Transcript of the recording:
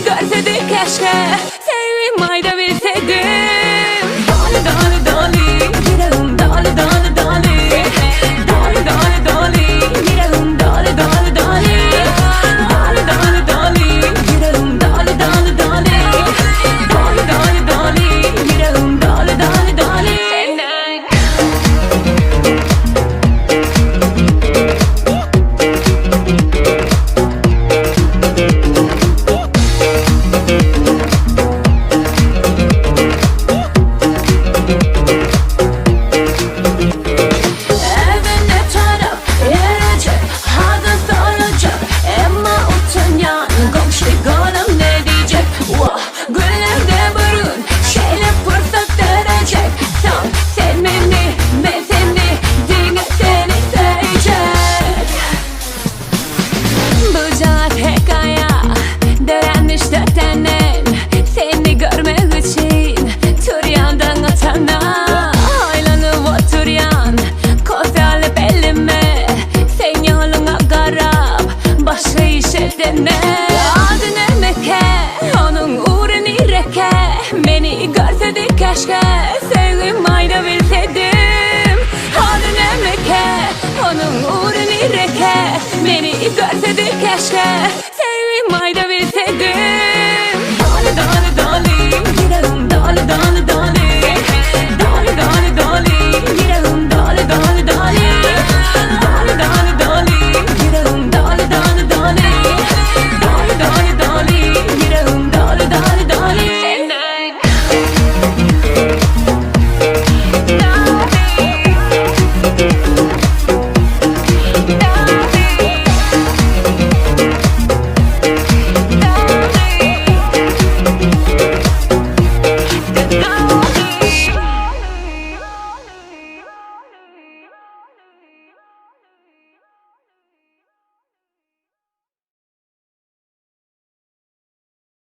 görseydik keşke. Sevim ayda bilseydim. Dali dali dali, yüreğim dali dali dali. Dali dali dali, yüreğim dali dali dali. Dali dali dali, yüreğim dali dali dali. Dali dali dali, yüreğim dali dali dali. Seni görmek için tur yandan atana aylanıp oturuyan kozalı bellime. Sen yoluna qarab başka işe dene. Adın emeke onun uğrunu ireke. Beni görseydik keşke. Sevgim ayda bilseydim. Adın emeke onun uğrunu ireke. Beni görseydik keşke. Sevgim ayda bilseydim.